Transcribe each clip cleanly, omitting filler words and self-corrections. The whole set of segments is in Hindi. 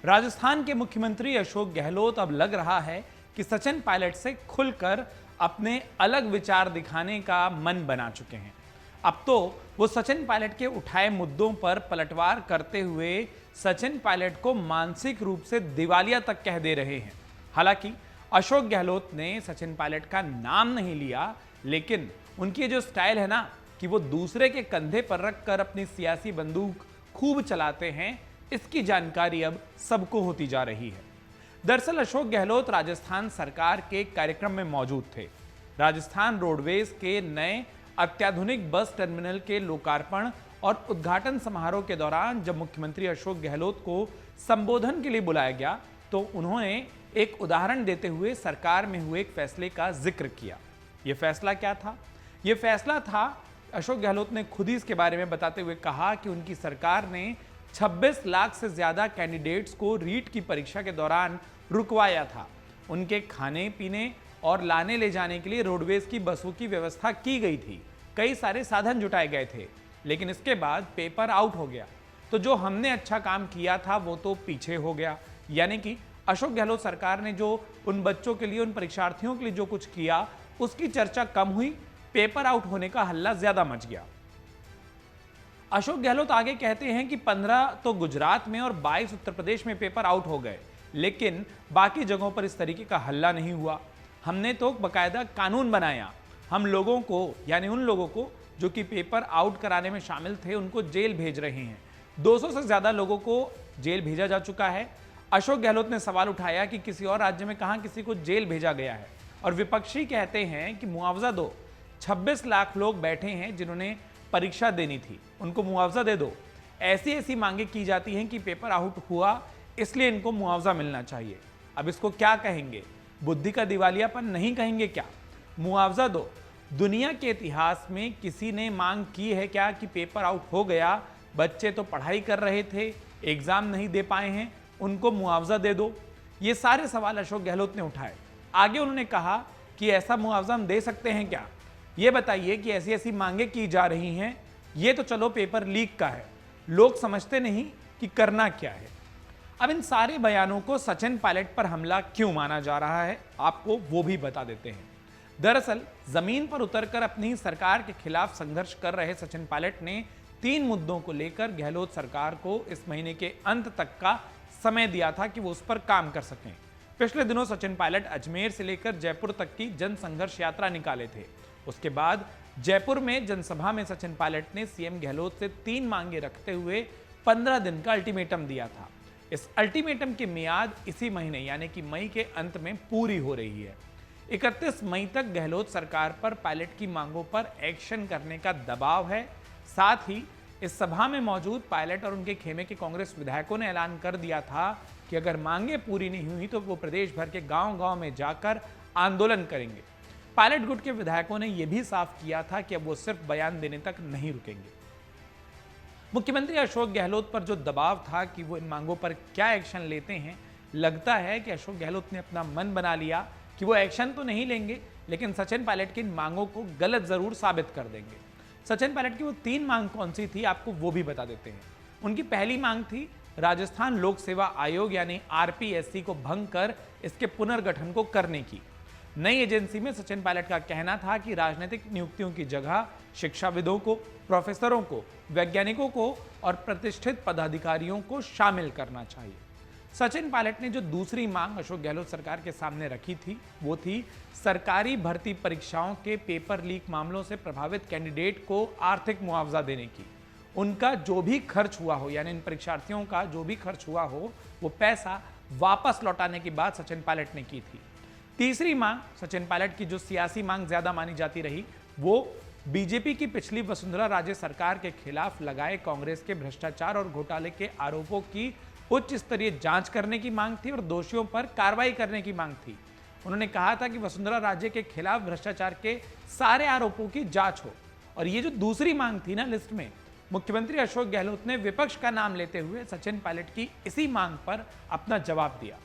राजस्थान के मुख्यमंत्री अशोक गहलोत अब लग रहा है कि सचिन पायलट से खुलकर अपने अलग विचार दिखाने का मन बना चुके हैं। अब तो वो सचिन पायलट के उठाए मुद्दों पर पलटवार करते हुए सचिन पायलट को मानसिक रूप से दिवालिया तक कह दे रहे हैं। हालांकि अशोक गहलोत ने सचिन पायलट का नाम नहीं लिया, लेकिन उनकी जो स्टाइल है ना कि वो दूसरे के कंधे पर रखकर अपनी सियासी बंदूक खूब चलाते हैं, इसकी जानकारी अब सबको होती जा रही है। दरअसल अशोक गहलोत राजस्थान सरकार के कार्यक्रम में मौजूद थे। राजस्थान रोडवेज के नए अत्याधुनिक बस टर्मिनल के लोकार्पण और उद्घाटन समारोह के दौरान जब मुख्यमंत्री अशोक गहलोत को संबोधन के लिए बुलाया गया तो उन्होंने एक उदाहरण देते हुए सरकार में हुए एक फैसले का जिक्र किया। यह फैसला क्या था? यह फैसला था, अशोक गहलोत ने खुद ही इसके बारे में बताते हुए कहा कि उनकी सरकार ने 26 लाख से ज्यादा कैंडिडेट्स को रीट की परीक्षा के दौरान रुकवाया था। उनके खाने पीने और लाने ले जाने के लिए रोडवेज की बसों की व्यवस्था की गई थी। कई सारे साधन जुटाए गए थे, लेकिन इसके बाद पेपर आउट हो गया। तो जो हमने अच्छा काम किया था वो तो पीछे हो गया। यानी कि अशोक गहलोत सरकार ने जो उन बच्चों के लिए, उन परीक्षार्थियों के लिए जो कुछ किया उसकी चर्चा कम हुई, पेपर आउट होने का हल्ला ज्यादा मच गया। अशोक गहलोत आगे कहते हैं कि 15 तो गुजरात में और 22 उत्तर प्रदेश में पेपर आउट हो गए, लेकिन बाकी जगहों पर इस तरीके का हल्ला नहीं हुआ। हमने तो बाकायदा कानून बनाया। हम लोगों को, यानी उन लोगों को जो कि पेपर आउट कराने में शामिल थे, उनको जेल भेज रहे हैं। 200 से ज्यादा लोगों को जेल भेजा जा चुका है। अशोक गहलोत ने सवाल उठाया कि किसी और राज्य में कहां किसी को जेल भेजा गया है, और विपक्षी कहते हैं कि मुआवजा दो। 26 लाख लोग बैठे हैं जिन्होंने परीक्षा देनी थी, उनको मुआवजा दे दो। ऐसी ऐसी मांगे की जाती हैं कि पेपर आउट हुआ इसलिए इनको मुआवजा मिलना चाहिए। अब इसको क्या कहेंगे? बुद्धि का दिवालियापन नहीं कहेंगे क्या? मुआवजा दो। दुनिया के इतिहास में किसी ने मांग की है क्या कि पेपर आउट हो गया, बच्चे तो पढ़ाई कर रहे थे, एग्जाम नहीं दे पाए हैं, उनको मुआवजा दे दो? ये सारे सवाल अशोक गहलोत ने उठाए। आगे उन्होंने कहा कि ऐसा मुआवजा हम दे सकते हैं क्या? ये बताइए कि ऐसी ऐसी मांगे की जा रही हैं, ये तो चलो पेपर लीक का है, लोग समझते नहीं कि करना क्या है। अब इन सारे बयानों को सचिन पायलट पर हमला क्यों माना जा रहा है, आपको वो भी बता देते हैं। दरअसल जमीन पर उतरकर अपनी सरकार के खिलाफ संघर्ष कर रहे सचिन पायलट ने 3 मुद्दों को लेकर गहलोत सरकार को इस महीने के अंत तक का समय दिया था कि वो उस पर काम कर सकें। पिछले दिनों सचिन पायलट अजमेर से लेकर जयपुर तक की जन संघर्ष यात्रा निकाले थे। उसके बाद जयपुर में जनसभा में सचिन पायलट ने सीएम गहलोत से 3 मांगे रखते हुए 15 दिन का अल्टीमेटम दिया था। इस अल्टीमेटम की मियाद इसी महीने यानी कि मई के अंत में पूरी हो रही है। 31 मई तक गहलोत सरकार पर पायलट की मांगों पर एक्शन करने का दबाव है। साथ ही इस सभा में मौजूद पायलट और उनके खेमे के कांग्रेस विधायकों ने ऐलान कर दिया था कि अगर मांगे पूरी नहीं हुई तो वो प्रदेश भर के गांव-गांव में जाकर आंदोलन करेंगे। पायलट गुट के विधायकों ने यह भी साफ किया था कि अब वो सिर्फ बयान देने तक नहीं रुकेंगे। मुख्यमंत्री अशोक गहलोत पर जो दबाव था कि वो इन मांगों पर क्या एक्शन लेते हैं, लगता है कि अशोक गहलोत ने अपना मन बना लिया कि वो एक्शन तो नहीं लेंगे, लेकिन सचिन पायलट की इन मांगों को गलत जरूर साबित कर देंगे। सचिन पायलट की वो 3 मांग कौन सी थी, आपको वो भी बता देते हैं। उनकी पहली मांग थी राजस्थान लोक सेवा आयोग यानी आरपीएससी को भंग कर इसके पुनर्गठन को करने की। नई एजेंसी में सचिन पायलट का कहना था कि राजनीतिक नियुक्तियों की जगह शिक्षाविदों को, प्रोफेसरों को, वैज्ञानिकों को और प्रतिष्ठित पदाधिकारियों को शामिल करना चाहिए। सचिन पायलट ने जो दूसरी मांग अशोक गहलोत सरकार के सामने रखी थी वो थी सरकारी भर्ती परीक्षाओं के पेपर लीक मामलों से प्रभावित कैंडिडेट को आर्थिक मुआवजा देने की। उनका जो भी खर्च हुआ हो, यानी इन परीक्षार्थियों का जो भी खर्च हुआ हो, वो पैसा वापस लौटाने की बात सचिन पायलट ने की थी। तीसरी मांग सचिन पायलट की जो सियासी मांग ज्यादा मानी जाती रही, वो बीजेपी की पिछली वसुंधरा राजे सरकार के खिलाफ लगाए कांग्रेस के भ्रष्टाचार और घोटाले के आरोपों की उच्च स्तरीय जांच करने की मांग थी और दोषियों पर कार्रवाई करने की मांग थी। उन्होंने कहा था कि वसुंधरा राजे के खिलाफ भ्रष्टाचार के सारे आरोपों की जांच हो। और ये जो दूसरी मांग थी ना लिस्ट में, मुख्यमंत्री अशोक गहलोत ने विपक्ष का नाम लेते हुए सचिन पायलट की इसी मांग पर अपना जवाब दिया।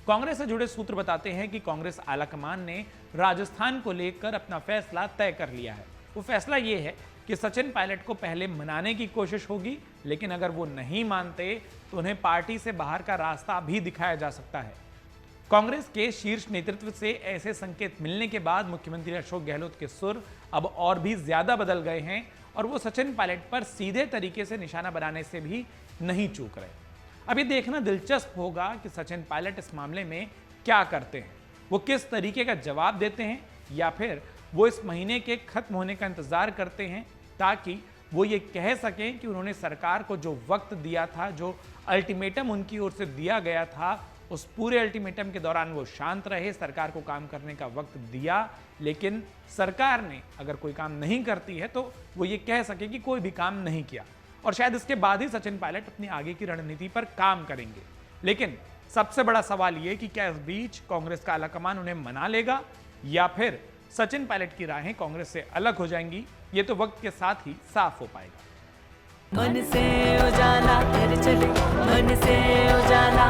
कांग्रेस से जुड़े सूत्र बताते हैं कि कांग्रेस आलाकमान ने राजस्थान को लेकर अपना फैसला तय कर लिया है। वो फैसला ये है कि सचिन पायलट को पहले मनाने की कोशिश होगी, लेकिन अगर वो नहीं मानते तो उन्हें पार्टी से बाहर का रास्ता भी दिखाया जा सकता है। कांग्रेस के शीर्ष नेतृत्व से ऐसे संकेत मिलने के बाद मुख्यमंत्री अशोक गहलोत के सुर अब और भी ज्यादा बदल गए हैं और वो सचिन पायलट पर सीधे तरीके से निशाना बनाने से भी नहीं चूक रहे। अब ये देखना दिलचस्प होगा कि सचिन पायलट इस मामले में क्या करते हैं, वो किस तरीके का जवाब देते हैं, या फिर वो इस महीने के खत्म होने का इंतजार करते हैं ताकि वो ये कह सकें कि उन्होंने सरकार को जो वक्त दिया था, जो अल्टीमेटम उनकी ओर से दिया गया था, उस पूरे अल्टीमेटम के दौरान वो शांत रहे, सरकार को काम करने का वक्त दिया, लेकिन सरकार ने अगर कोई काम नहीं करती है तो वो ये कह सके कि कोई भी काम नहीं किया, और शायद इसके बाद ही सचिन पायलट अपनी आगे की रणनीति पर काम करेंगे। लेकिन सबसे बड़ा सवाल ये कि क्या इस बीच कांग्रेस का आलाकमान उन्हें मना लेगा या फिर सचिन पायलट की राहें कांग्रेस से अलग हो जाएंगी, ये तो वक्त के साथ ही साफ हो पाएगा। मन से उजाला कर चले, मन से उजाला